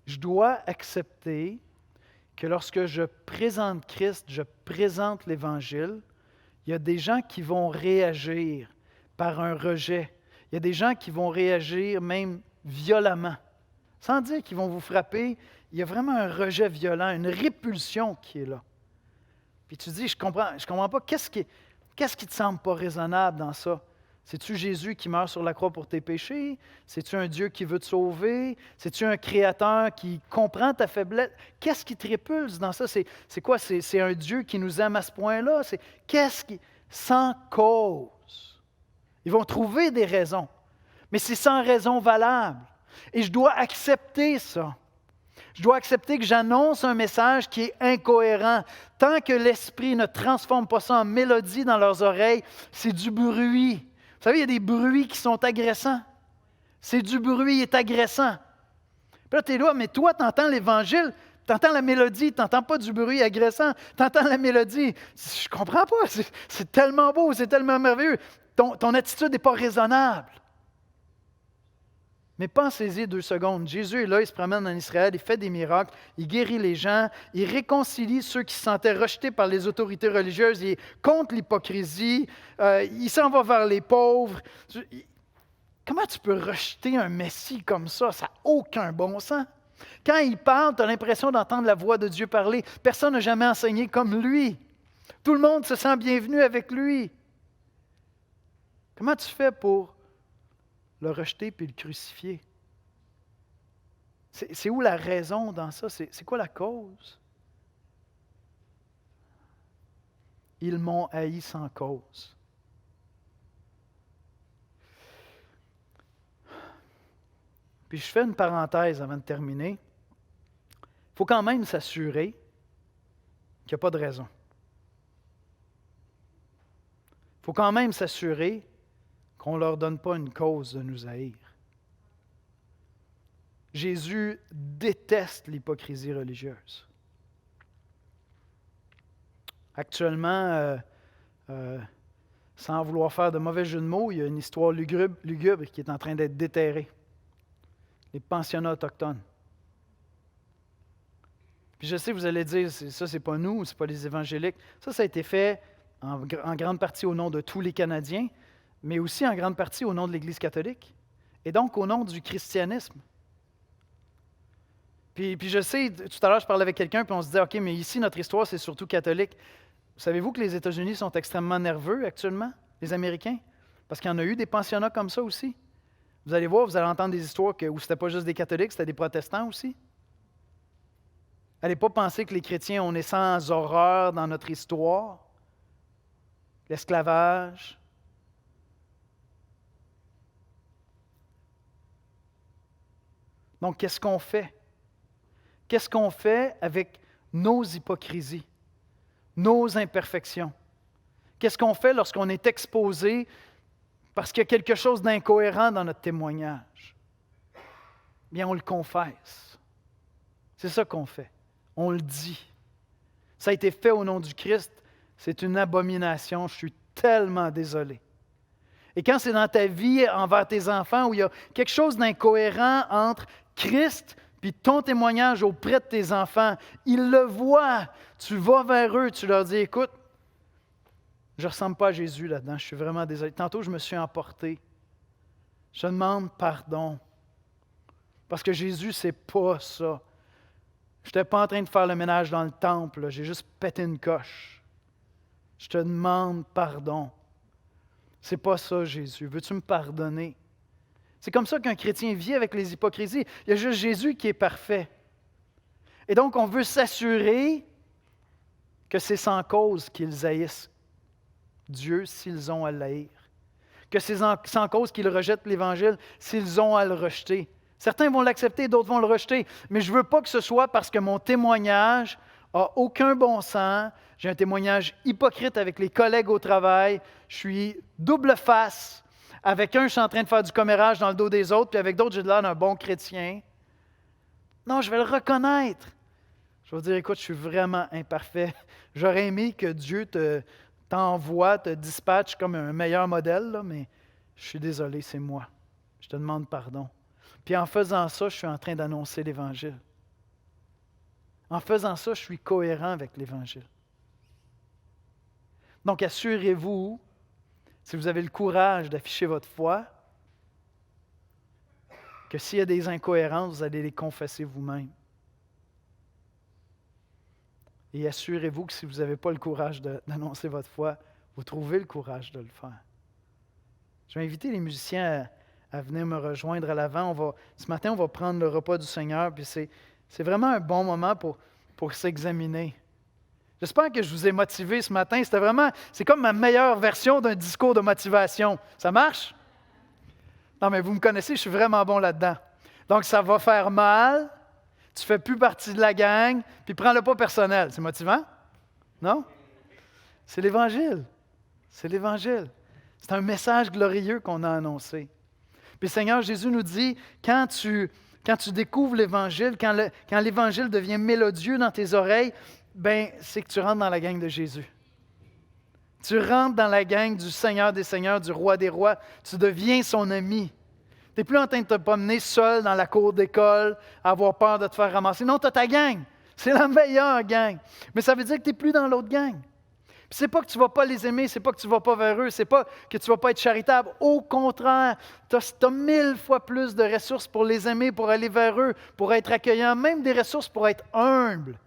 Je dois accepter que lorsque je présente Christ, je présente l'Évangile, il y a des gens qui vont réagir par un rejet. Il y a des gens qui vont réagir même violemment. Sans dire qu'ils vont vous frapper, il y a vraiment un rejet violent, une répulsion qui est là. Puis tu dis, je comprends pas, qu'est-ce qui te semble pas raisonnable dans ça? C'est-tu Jésus qui meurt sur la croix pour tes péchés? C'est-tu un Dieu qui veut te sauver? C'est-tu un Créateur qui comprend ta faiblesse? Qu'est-ce qui te répulse dans ça? C'est quoi? C'est un Dieu qui nous aime à ce point-là? Qu'est-ce qui... Sans cause. Ils vont trouver des raisons, mais c'est sans raison valable. Et je dois accepter ça. Je dois accepter que j'annonce un message qui est incohérent. Tant que l'Esprit ne transforme pas ça en mélodie dans leurs oreilles, c'est du bruit. Vous savez, il y a des bruits qui sont agressants. C'est du bruit, il est agressant. Puis là, tu es là, mais toi, tu entends l'Évangile, tu entends la mélodie, tu n'entends pas du bruit agressant, tu entends la mélodie. Je ne comprends pas, c'est tellement beau, c'est tellement merveilleux. Ton attitude n'est pas raisonnable. Mais pensez-y 2 secondes. Jésus est là, il se promène en Israël, il fait des miracles, il guérit les gens, il réconcilie ceux qui se sentaient rejetés par les autorités religieuses, il est contre l'hypocrisie, il s'en va vers les pauvres. Comment tu peux rejeter un Messie comme ça? Ça n'a aucun bon sens. Quand il parle, tu as l'impression d'entendre la voix de Dieu parler. Personne n'a jamais enseigné comme lui. Tout le monde se sent bienvenu avec lui. Comment tu fais pour le rejeter puis le crucifier? C'est où la raison dans ça? C'est quoi la cause? Ils m'ont haï sans cause. Puis je fais une parenthèse avant de terminer. Il faut quand même s'assurer qu'il n'y a pas de raison. Il faut quand même s'assurer qu'on ne leur donne pas une cause de nous haïr. Jésus déteste l'hypocrisie religieuse. Actuellement, sans vouloir faire de mauvais jeu de mots, il y a une histoire lugubre qui est en train d'être déterrée. Les pensionnats autochtones. Puis je sais, vous allez dire, ça, c'est pas nous, c'est pas les évangéliques. Ça a été fait en grande partie au nom de tous les Canadiens, mais aussi en grande partie au nom de l'Église catholique, et donc au nom du christianisme. Puis je sais, tout à l'heure, je parlais avec quelqu'un, puis on se disait, OK, mais ici, notre histoire, c'est surtout catholique. Savez-vous que les États-Unis sont extrêmement nerveux actuellement, les Américains? Parce qu'il y en a eu des pensionnats comme ça aussi. Vous allez voir, vous allez entendre des histoires où ce n'était pas juste des catholiques, c'était des protestants aussi. Allez pas penser que les chrétiens, on est sans horreur dans notre histoire. L'esclavage. Donc, qu'est-ce qu'on fait? Qu'est-ce qu'on fait avec nos hypocrisies, nos imperfections? Qu'est-ce qu'on fait lorsqu'on est exposé parce qu'il y a quelque chose d'incohérent dans notre témoignage? Bien, on le confesse. C'est ça qu'on fait. On le dit. Ça a été fait au nom du Christ. C'est une abomination. Je suis tellement désolé. Et quand c'est dans ta vie envers tes enfants où il y a quelque chose d'incohérent entre Christ puis ton témoignage auprès de tes enfants, ils le voient. Tu vas vers eux, tu leur dis, écoute, je ne ressemble pas à Jésus là-dedans, je suis vraiment désolé. Tantôt, je me suis emporté. Je te demande pardon. Parce que Jésus, c'est pas ça. Je n'étais pas en train de faire le ménage dans le temple, là. J'ai juste pété une coche. Je te demande pardon. C'est pas ça, Jésus. Veux-tu me pardonner? C'est comme ça qu'un chrétien vit avec les hypocrisies. Il y a juste Jésus qui est parfait. Et donc, on veut s'assurer que c'est sans cause qu'ils haïssent Dieu s'ils ont à l'haïr. Que c'est sans cause qu'ils rejettent l'Évangile s'ils ont à le rejeter. Certains vont l'accepter, d'autres vont le rejeter. Mais je ne veux pas que ce soit parce que mon témoignage n'a aucun bon sens. J'ai un témoignage hypocrite avec les collègues au travail. Je suis double face. Avec un, je suis en train de faire du commérage dans le dos des autres, puis avec d'autres, j'ai l'air d'un bon chrétien. Non, je vais le reconnaître. Je vais dire, écoute, je suis vraiment imparfait. J'aurais aimé que Dieu t'envoie, te dispatche comme un meilleur modèle, là, mais je suis désolé, c'est moi. Je te demande pardon. Puis en faisant ça, je suis en train d'annoncer l'Évangile. En faisant ça, je suis cohérent avec l'Évangile. Donc, assurez-vous, si vous avez le courage d'afficher votre foi, que s'il y a des incohérences, vous allez les confesser vous-même. Et assurez-vous que si vous n'avez pas le courage d'annoncer votre foi, vous trouvez le courage de le faire. Je vais inviter les musiciens à venir me rejoindre à l'avant. Ce matin, on va prendre le repas du Seigneur, puis c'est vraiment un bon moment pour s'examiner. J'espère que je vous ai motivé ce matin. C'est comme ma meilleure version d'un discours de motivation. Ça marche? Non, mais vous me connaissez, je suis vraiment bon là-dedans. Donc, ça va faire mal. Tu ne fais plus partie de la gang, puis prends-le pas personnel. C'est motivant? Non? C'est l'Évangile. C'est l'Évangile. C'est un message glorieux qu'on a annoncé. Puis Seigneur Jésus nous dit, quand tu découvres l'Évangile, quand l'Évangile devient mélodieux dans tes oreilles, ben c'est que tu rentres dans la gang de Jésus. Tu rentres dans la gang du Seigneur des Seigneurs, du Roi des Rois. Tu deviens son ami. Tu n'es plus en train de te promener seul dans la cour d'école, à avoir peur de te faire ramasser. Non, tu as ta gang. C'est la meilleure gang. Mais ça veut dire que tu n'es plus dans l'autre gang. Ce n'est pas que tu ne vas pas les aimer, ce n'est pas que tu ne vas pas vers eux, ce n'est pas que tu ne vas pas être charitable. Au contraire, tu as 1000 fois plus de ressources pour les aimer, pour aller vers eux, pour être accueillant, même des ressources pour être humble,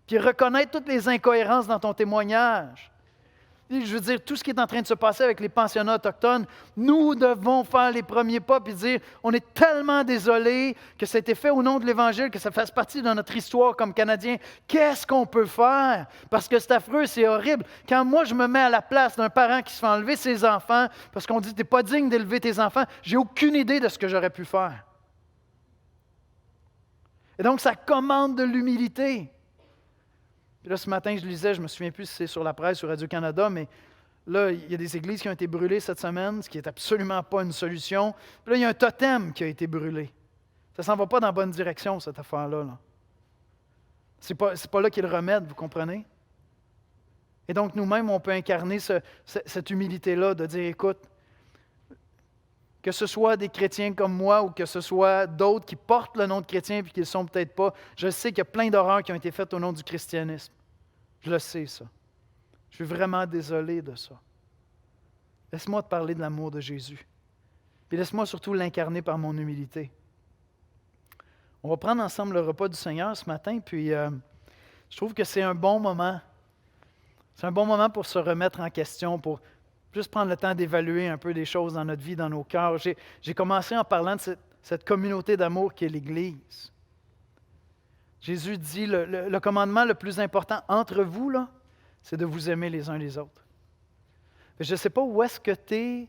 puis reconnaître toutes les incohérences dans ton témoignage. Je veux dire, tout ce qui est en train de se passer avec les pensionnats autochtones, nous devons faire les premiers pas et dire, on est tellement désolés que ça a été fait au nom de l'Évangile, que ça fasse partie de notre histoire comme Canadiens. Qu'est-ce qu'on peut faire? Parce que c'est affreux, c'est horrible. Quand moi, je me mets à la place d'un parent qui se fait enlever ses enfants, parce qu'on dit, tu n'es pas digne d'élever tes enfants, j'ai aucune idée de ce que j'aurais pu faire. Et donc, ça commande de l'humilité. Puis là, ce matin, je lisais, je ne me souviens plus si c'est sur la presse, sur Radio-Canada, mais là, il y a des églises qui ont été brûlées cette semaine, ce qui n'est absolument pas une solution. Puis là, il y a un totem qui a été brûlé. Ça ne s'en va pas dans la bonne direction, cette affaire-là. Là. Ce n'est pas là qu'il y a le remède, vous comprenez? Et donc, nous-mêmes, on peut incarner cette humilité-là, de dire, écoute, que ce soit des chrétiens comme moi ou que ce soit d'autres qui portent le nom de chrétien et qui ne le sont peut-être pas, je sais qu'il y a plein d'horreurs qui ont été faites au nom du christianisme. Je le sais, ça. Je suis vraiment désolé de ça. Laisse-moi te parler de l'amour de Jésus. Puis laisse-moi surtout l'incarner par mon humilité. On va prendre ensemble le repas du Seigneur ce matin, puis je trouve que c'est un bon moment. C'est un bon moment pour se remettre en question, pour juste prendre le temps d'évaluer un peu des choses dans notre vie, dans nos cœurs. J'ai commencé en parlant de cette communauté d'amour qui est l'Église. Jésus dit, le commandement le plus important entre vous, là, c'est de vous aimer les uns les autres. Je ne sais pas où est-ce que tu es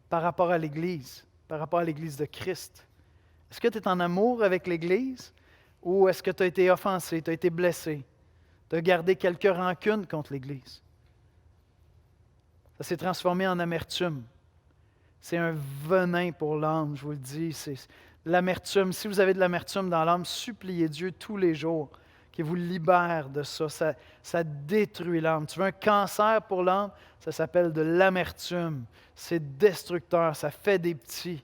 par rapport à l'Église, par rapport à l'Église de Christ. Est-ce que tu es en amour avec l'Église ou est-ce que tu as été offensé, tu as été blessé, tu as gardé quelques rancunes contre l'Église? Ça s'est transformé en amertume. C'est un venin pour l'âme, je vous le dis. C'est l'amertume. Si vous avez de l'amertume dans l'âme, suppliez Dieu tous les jours qu'il vous libère de ça. Ça détruit l'âme. Tu veux un cancer pour l'âme? Ça s'appelle de l'amertume. C'est destructeur. Ça fait des petits.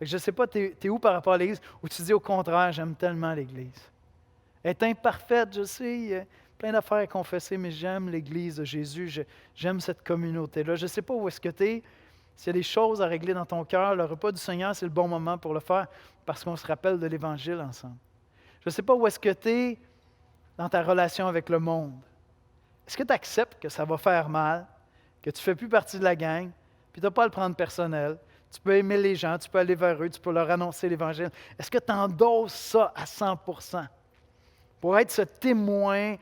Je ne sais pas, tu es où par rapport à l'Église? Ou tu dis au contraire, j'aime tellement l'Église. Elle est imparfaite, je sais. Il y a plein d'affaires à confesser, mais j'aime l'Église de Jésus. J'aime cette communauté-là. Je ne sais pas où est-ce que tu es. S'il y a des choses à régler dans ton cœur, le repas du Seigneur, c'est le bon moment pour le faire parce qu'on se rappelle de l'Évangile ensemble. Je ne sais pas où est-ce que tu es dans ta relation avec le monde. Est-ce que tu acceptes que ça va faire mal, que tu ne fais plus partie de la gang, puis tu n'as pas à le prendre personnel? Tu peux aimer les gens, tu peux aller vers eux, tu peux leur annoncer l'Évangile. Est-ce que tu endosses ça à 100% pour être ce témoin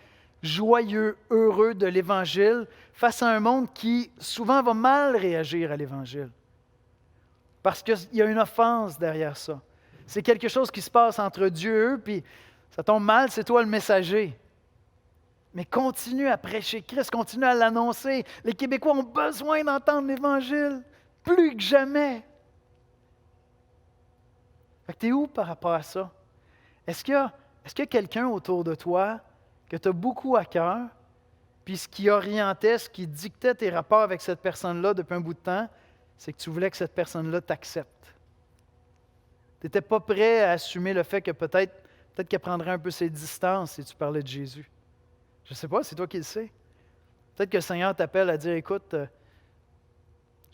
joyeux, heureux de l'Évangile face à un monde qui souvent va mal réagir à l'Évangile? Parce qu'il y a une offense derrière ça. C'est quelque chose qui se passe entre Dieu et eux, puis ça tombe mal, c'est toi le messager. Mais continue à prêcher Christ, continue à l'annoncer. Les Québécois ont besoin d'entendre l'Évangile, plus que jamais. Fait que tu es où par rapport à ça? Est-ce qu'il y a quelqu'un autour de toi que tu as beaucoup à cœur, puis ce qui orientait, ce qui dictait tes rapports avec cette personne-là depuis un bout de temps, c'est que tu voulais que cette personne-là t'accepte. Tu n'étais pas prêt à assumer le fait que peut-être qu'elle prendrait un peu ses distances si tu parlais de Jésus. Je ne sais pas, c'est toi qui le sais. Peut-être que le Seigneur t'appelle à dire, écoute,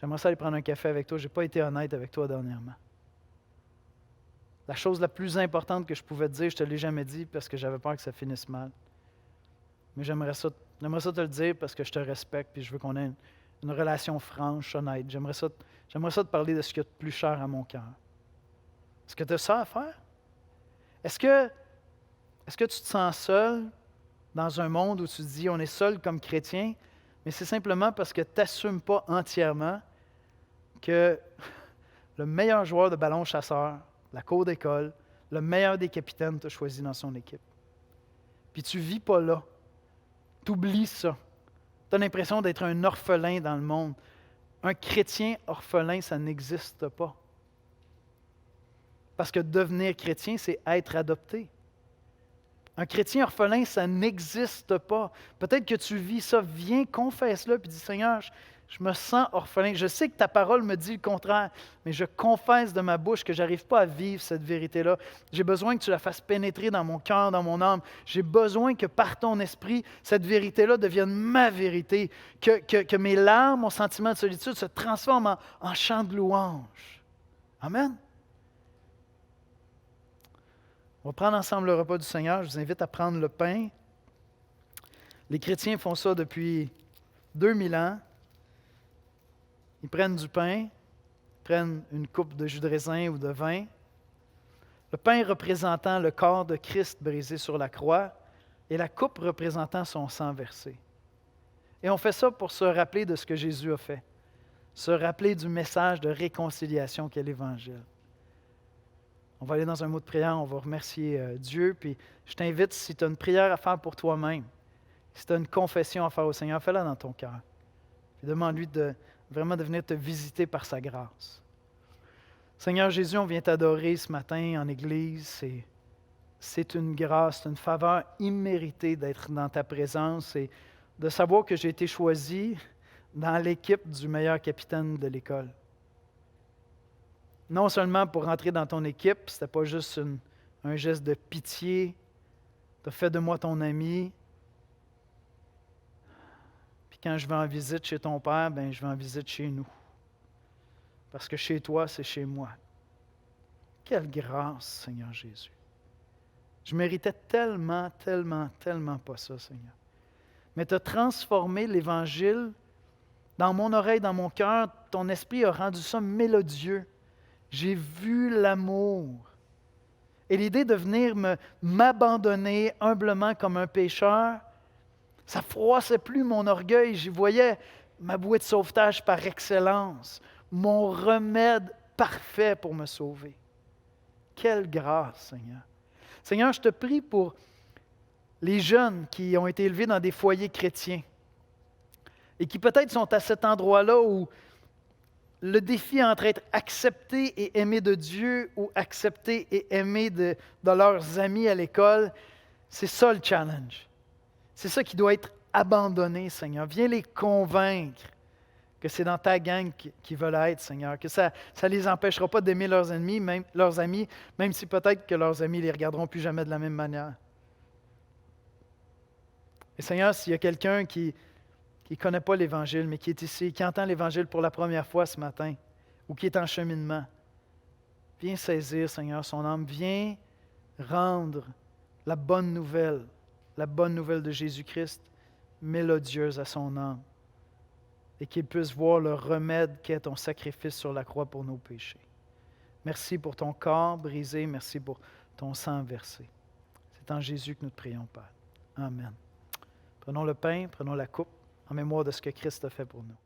j'aimerais ça aller prendre un café avec toi, je n'ai pas été honnête avec toi dernièrement. La chose la plus importante que je pouvais te dire, je ne te l'ai jamais dit parce que j'avais peur que ça finisse mal. Mais j'aimerais ça te le dire parce que je te respecte et je veux qu'on ait une relation franche, honnête. J'aimerais ça te parler de ce qu'il y a de plus cher à mon cœur. Est-ce que tu as ça à faire? Est-ce que tu te sens seul dans un monde où tu te dis on est seul comme chrétien, mais c'est simplement parce que tu n'assumes pas entièrement que le meilleur joueur de ballon chasseur, la cour d'école, le meilleur des capitaines t'a choisi dans son équipe. Puis tu ne vis pas là. Tu oublies ça. Tu as l'impression d'être un orphelin dans le monde. Un chrétien orphelin, ça n'existe pas. Parce que devenir chrétien, c'est être adopté. Un chrétien orphelin, ça n'existe pas. Peut-être que tu vis ça, viens, confesse-le, puis dis, Seigneur, je me sens orphelin. Je sais que ta parole me dit le contraire, mais je confesse de ma bouche que je n'arrive pas à vivre cette vérité-là. J'ai besoin que tu la fasses pénétrer dans mon cœur, dans mon âme. J'ai besoin que par ton esprit, cette vérité-là devienne ma vérité. Que mes larmes, mon sentiment de solitude se transforment en chant de louange. Amen. On va prendre ensemble le repas du Seigneur. Je vous invite à prendre le pain. Les chrétiens font ça depuis 2000 ans. Ils prennent du pain, prennent une coupe de jus de raisin ou de vin. Le pain représentant le corps de Christ brisé sur la croix et la coupe représentant son sang versé. Et on fait ça pour se rappeler de ce que Jésus a fait, se rappeler du message de réconciliation qu'est l'Évangile. On va aller dans un mot de prière, on va remercier Dieu, puis je t'invite, si tu as une prière à faire pour toi-même, si tu as une confession à faire au Seigneur, fais-la dans ton cœur. Puis demande-lui vraiment de venir te visiter par sa grâce. Seigneur Jésus, on vient t'adorer ce matin en Église. C'est une grâce, c'est une faveur imméritée d'être dans ta présence et de savoir que j'ai été choisi dans l'équipe du meilleur capitaine de l'école. Non seulement pour rentrer dans ton équipe, ce n'était pas juste un geste de pitié, tu as fait de moi ton ami. Puis quand je vais en visite chez ton père, je vais en visite chez nous. Parce que chez toi, c'est chez moi. Quelle grâce, Seigneur Jésus. Je méritais tellement, tellement, tellement pas ça, Seigneur. Mais tu as transformé l'Évangile dans mon oreille, dans mon cœur. Ton esprit a rendu ça mélodieux. J'ai vu l'amour. Et l'idée de venir m'abandonner humblement comme un pécheur, ça froissait plus mon orgueil. J'y voyais ma bouée de sauvetage par excellence, mon remède parfait pour me sauver. Quelle grâce, Seigneur. Seigneur, je te prie pour les jeunes qui ont été élevés dans des foyers chrétiens et qui peut-être sont à cet endroit-là où le défi entre être accepté et aimé de Dieu ou accepté et aimé de leurs amis à l'école, c'est ça le challenge. C'est ça qui doit être abandonné, Seigneur. Viens les convaincre que c'est dans ta gang qu'ils veulent être, Seigneur. Que ça ne les empêchera pas d'aimer leurs ennemis, même leurs amis, même si peut-être que leurs amis ne les regarderont plus jamais de la même manière. Et Seigneur, s'il y a quelqu'un qui qui ne connaît pas l'Évangile, mais qui est ici, qui entend l'Évangile pour la première fois ce matin, ou qui est en cheminement. Viens saisir, Seigneur, son âme. Viens rendre la bonne nouvelle de Jésus-Christ, mélodieuse à son âme, et qu'il puisse voir le remède qu'est ton sacrifice sur la croix pour nos péchés. Merci pour ton corps brisé, merci pour ton sang versé. C'est en Jésus que nous te prions, Père. Amen. Prenons le pain, prenons la coupe, en mémoire de ce que Christ a fait pour nous.